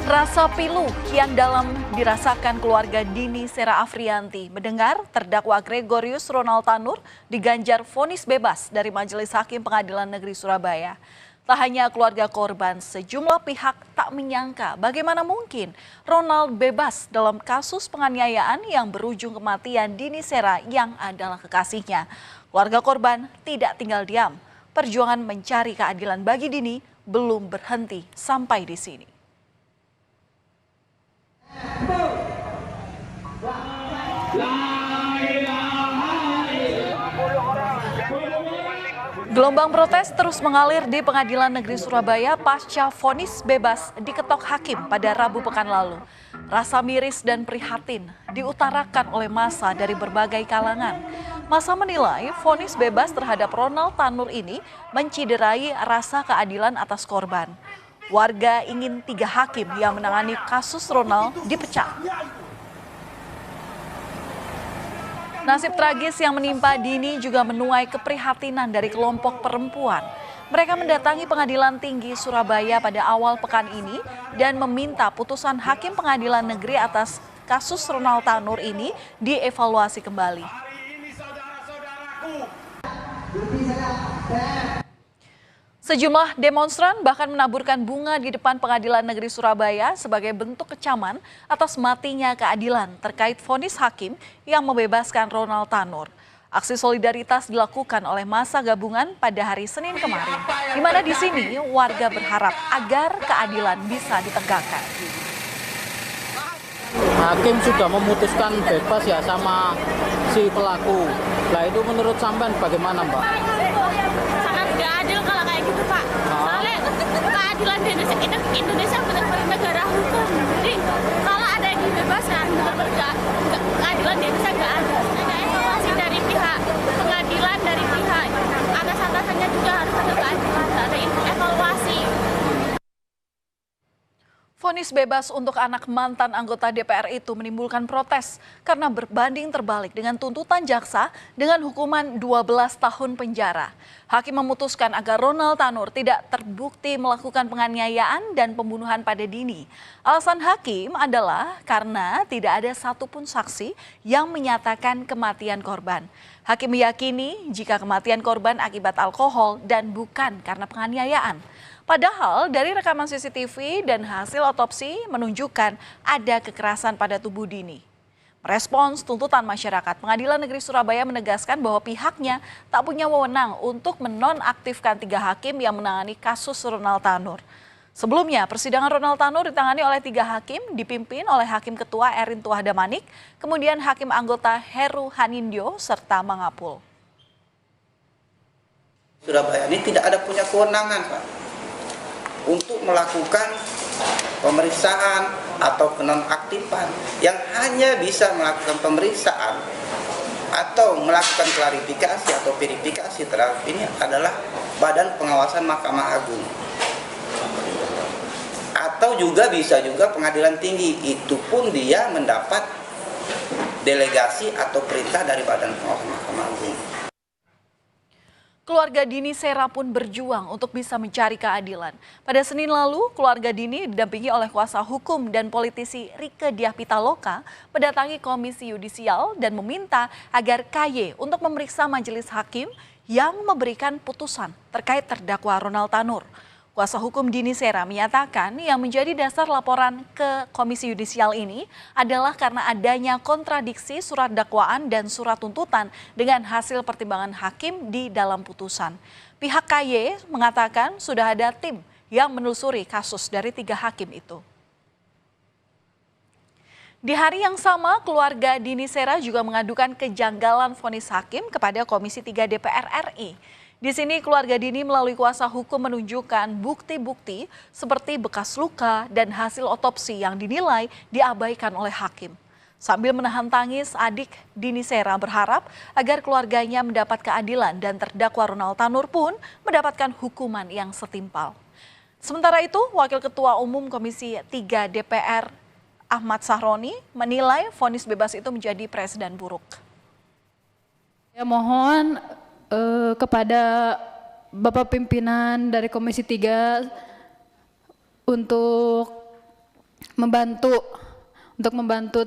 Rasa pilu kian dalam dirasakan keluarga Dini Sera Afrianti mendengar terdakwa Gregorius Ronald Tanur diganjar vonis bebas dari Majelis Hakim Pengadilan Negeri Surabaya. Tak hanya keluarga korban, sejumlah pihak tak menyangka bagaimana mungkin Ronald bebas dalam kasus penganiayaan yang berujung kematian Dini Sera yang adalah kekasihnya. Keluarga korban tidak tinggal diam. Perjuangan mencari keadilan bagi Dini belum berhenti sampai di sini. Gelombang protes terus mengalir di Pengadilan Negeri Surabaya pasca vonis bebas diketok hakim pada Rabu pekan lalu. Rasa miris dan prihatin diutarakan oleh massa dari berbagai kalangan. Massa menilai vonis bebas terhadap Ronald Tanur ini menciderai rasa keadilan atas korban. Warga ingin 3 hakim yang menangani kasus Ronald dipecat. Nasib tragis yang menimpa Dini juga menuai keprihatinan dari kelompok perempuan. Mereka mendatangi Pengadilan Tinggi Surabaya pada awal pekan ini dan meminta putusan Hakim Pengadilan Negeri atas kasus Ronald Tanur ini dievaluasi kembali. Sejumlah demonstran bahkan menaburkan bunga di depan Pengadilan Negeri Surabaya sebagai bentuk kecaman atas matinya keadilan terkait vonis hakim yang membebaskan Ronald Tanur. Aksi solidaritas dilakukan oleh massa gabungan pada hari Senin kemarin, di mana di sini warga berharap agar keadilan bisa ditegakkan. Hakim sudah memutuskan bebas ya sama si pelaku. Nah itu menurut sampean bagaimana, Mbak? Sangat gak adil kalau kayak gitu, Pak. Soalnya keadilan di Indonesia benar-benar negara hukum. Jadi kalau ada yang dibebaskan, benar-benar keadilan di Indonesia gak ada. Ada evaluasi dari pihak pengadilan, dari pihak atas-atasannya juga harus ada keadilan, ada evaluasi. Vonis bebas untuk anak mantan anggota DPR itu menimbulkan protes karena berbanding terbalik dengan tuntutan jaksa dengan hukuman 12 tahun penjara. Hakim memutuskan agar Ronald Tanur tidak terbukti melakukan penganiayaan dan pembunuhan pada Dini. Alasan hakim adalah karena tidak ada satupun saksi yang menyatakan kematian korban. Hakim meyakini jika kematian korban akibat alkohol dan bukan karena penganiayaan. Padahal dari rekaman CCTV dan hasil otopsi menunjukkan ada kekerasan pada tubuh Dini. Merespons tuntutan masyarakat, Pengadilan Negeri Surabaya menegaskan bahwa pihaknya tak punya wewenang untuk menonaktifkan 3 hakim yang menangani kasus Ronald Tanur. Sebelumnya, persidangan Ronald Tanur ditangani oleh 3 hakim, dipimpin oleh Hakim Ketua Erin Tuahdamanik, kemudian Hakim Anggota Heru Hanindyo, serta Mangapul. Surabaya ini tidak ada punya kewenangan, Pak, untuk melakukan pemeriksaan atau penonaktifan. Yang hanya bisa melakukan pemeriksaan atau melakukan klarifikasi atau verifikasi terhadap ini adalah Badan Pengawasan Mahkamah Agung. Atau juga bisa juga Pengadilan Tinggi, itu pun dia mendapat delegasi atau perintah dari Badan Pengawasan Mahkamah Agung. Keluarga Dini Sera pun berjuang untuk bisa mencari keadilan. Pada Senin lalu, keluarga Dini didampingi oleh kuasa hukum dan politisi Rieke Diah Pitaloka mendatangi Komisi Yudisial dan meminta agar KY untuk memeriksa majelis hakim yang memberikan putusan terkait terdakwa Ronald Tanur. Kuasa hukum Dini Sera menyatakan yang menjadi dasar laporan ke Komisi Yudisial ini adalah karena adanya kontradiksi surat dakwaan dan surat tuntutan dengan hasil pertimbangan hakim di dalam putusan. Pihak KY mengatakan sudah ada tim yang menelusuri kasus dari 3 hakim itu. Di hari yang sama, keluarga Dini Sera juga mengadukan kejanggalan vonis hakim kepada Komisi 3 DPR RI. Di sini keluarga Dini melalui kuasa hukum menunjukkan bukti-bukti seperti bekas luka dan hasil otopsi yang dinilai diabaikan oleh hakim. Sambil menahan tangis, adik Dini Sera berharap agar keluarganya mendapat keadilan dan terdakwa Ronald Tanur pun mendapatkan hukuman yang setimpal. Sementara itu, Wakil Ketua Umum Komisi 3 DPR Ahmad Sahroni menilai vonis bebas itu menjadi presiden buruk. Ya, mohon kepada Bapak pimpinan dari Komisi 3 untuk membantu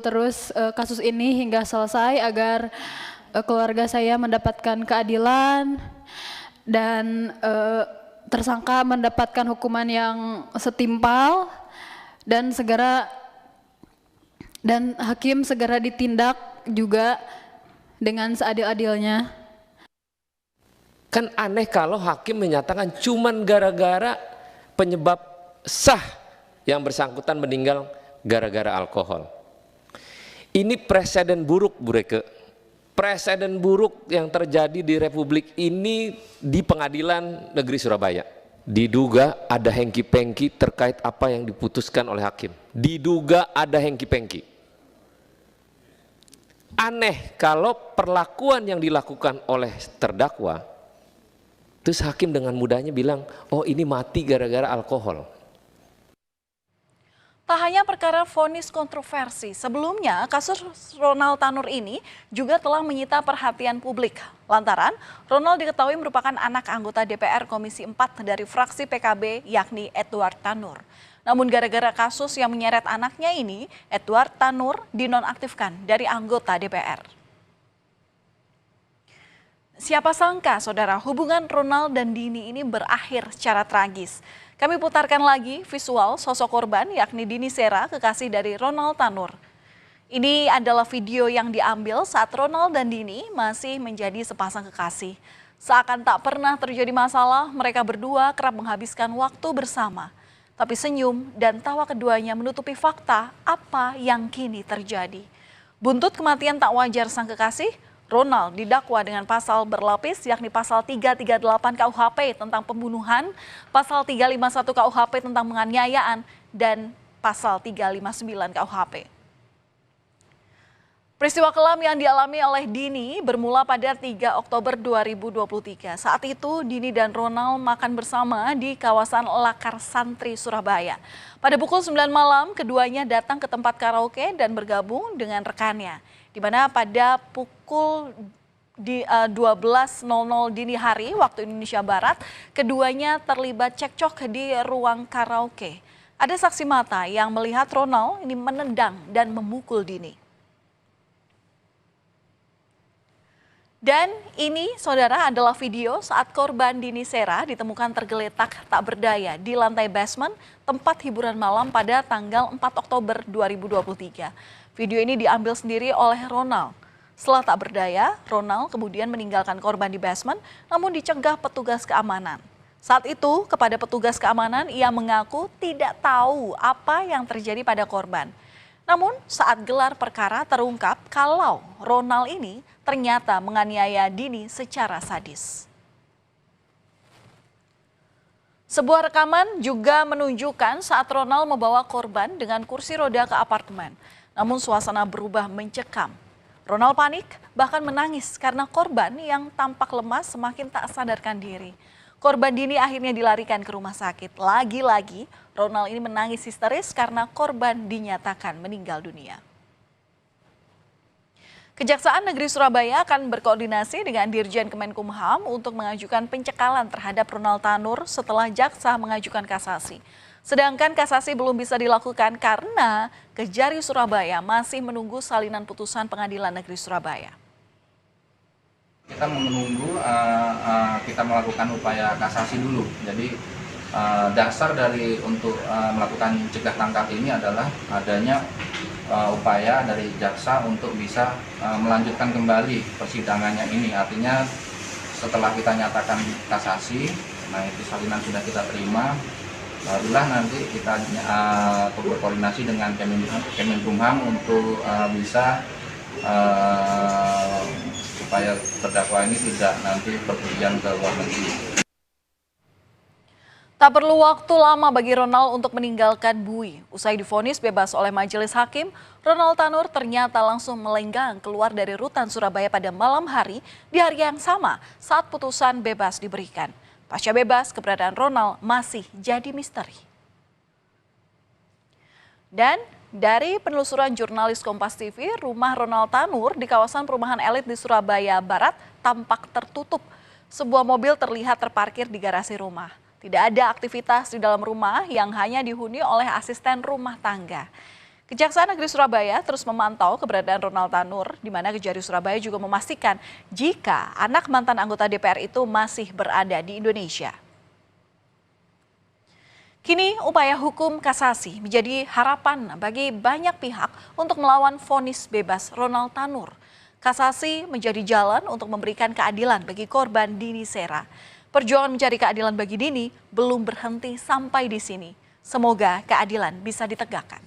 terus kasus ini hingga selesai agar keluarga saya mendapatkan keadilan dan tersangka mendapatkan hukuman yang setimpal dan hakim segera ditindak juga dengan seadil-adilnya. Kan aneh kalau hakim menyatakan cuman gara-gara penyebab sah yang bersangkutan meninggal gara-gara alkohol. Ini presiden buruk, Bu Reke. Presiden buruk yang terjadi di Republik ini di Pengadilan Negeri Surabaya. Diduga ada hengki-pengki terkait apa yang diputuskan oleh hakim. Diduga ada hengki-pengki. Aneh kalau perlakuan yang dilakukan oleh terdakwa, terus hakim dengan mudahnya bilang, oh ini mati gara-gara alkohol. Tak hanya perkara vonis kontroversi, sebelumnya kasus Ronald Tanur ini juga telah menyita perhatian publik. Lantaran Ronald diketahui merupakan anak anggota DPR Komisi 4 dari fraksi PKB yakni Edward Tanur. Namun gara-gara kasus yang menyeret anaknya ini, Edward Tanur dinonaktifkan dari anggota DPR. Siapa sangka, saudara, hubungan Ronald dan Dini ini berakhir secara tragis. Kami putarkan lagi visual sosok korban yakni Dini Sera, kekasih dari Ronald Tanur. Ini adalah video yang diambil saat Ronald dan Dini masih menjadi sepasang kekasih. Seakan tak pernah terjadi masalah, mereka berdua kerap menghabiskan waktu bersama. Tapi senyum dan tawa keduanya menutupi fakta apa yang kini terjadi. Buntut kematian tak wajar sang kekasih, Ronald didakwa dengan pasal berlapis yakni pasal 338 KUHP tentang pembunuhan, pasal 351 KUHP tentang penganiayaan, dan pasal 359 KUHP. Peristiwa kelam yang dialami oleh Dini bermula pada 3 Oktober 2023. Saat itu Dini dan Ronald makan bersama di kawasan Lakar Santri, Surabaya. Pada pukul 9 malam, keduanya datang ke tempat karaoke dan bergabung dengan rekannya. Di mana pada pukul 12.00 dini hari waktu Indonesia Barat, keduanya terlibat cekcok di ruang karaoke. Ada saksi mata yang melihat Ronald ini menendang dan memukul Dini. Dan ini, saudara, adalah video saat korban Dini Sera ditemukan tergeletak tak berdaya di lantai basement tempat hiburan malam pada tanggal 4 Oktober 2023. Video ini diambil sendiri oleh Ronald. Setelah tak berdaya, Ronald kemudian meninggalkan korban di basement namun dicegah petugas keamanan. Saat itu, kepada petugas keamanan, ia mengaku tidak tahu apa yang terjadi pada korban. Namun saat gelar perkara terungkap kalau Ronald ini ternyata menganiaya Dini secara sadis. Sebuah rekaman juga menunjukkan saat Ronald membawa korban dengan kursi roda ke apartemen. Namun suasana berubah mencekam. Ronald panik bahkan menangis karena korban yang tampak lemas semakin tak sadarkan diri. Korban Dini akhirnya dilarikan ke rumah sakit. Lagi-lagi Ronald ini menangis histeris karena korban dinyatakan meninggal dunia. Kejaksaan Negeri Surabaya akan berkoordinasi dengan Dirjen Kemenkumham untuk mengajukan pencekalan terhadap Ronald Tanur setelah jaksa mengajukan kasasi. Sedangkan kasasi belum bisa dilakukan karena Kejari Surabaya masih menunggu salinan putusan Pengadilan Negeri Surabaya. Kita menunggu, kita melakukan upaya kasasi dulu. Jadi dasar dari untuk melakukan cegah tangkap ini adalah adanya upaya dari jaksa untuk bisa melanjutkan kembali persidangannya ini. Artinya setelah kita nyatakan kasasi, nah itu salinan sudah kita terima, barulah nanti kita berkoordinasi dengan Kemenkumham untuk bisa supaya terdakwa ini tidak nanti perpergian ke luar negeri. Tak perlu waktu lama bagi Ronald untuk meninggalkan bui. Usai divonis bebas oleh majelis hakim, Ronald Tanur ternyata langsung melenggang keluar dari rutan Surabaya pada malam hari di hari yang sama saat putusan bebas diberikan. Pasca bebas, keberadaan Ronald masih jadi misteri. Dan dari penelusuran jurnalis Kompas TV, rumah Ronald Tanur di kawasan perumahan elit di Surabaya Barat tampak tertutup. Sebuah mobil terlihat terparkir di garasi rumah. Tidak ada aktivitas di dalam rumah yang hanya dihuni oleh asisten rumah tangga. Kejaksaan Negeri Surabaya terus memantau keberadaan Ronald Tanur, di mana Kejari Surabaya juga memastikan jika anak mantan anggota DPR itu masih berada di Indonesia. Kini upaya hukum kasasi menjadi harapan bagi banyak pihak untuk melawan vonis bebas Ronald Tanur. Kasasi menjadi jalan untuk memberikan keadilan bagi korban Dini Sera. Perjuangan mencari keadilan bagi Dini belum berhenti sampai di sini. Semoga keadilan bisa ditegakkan.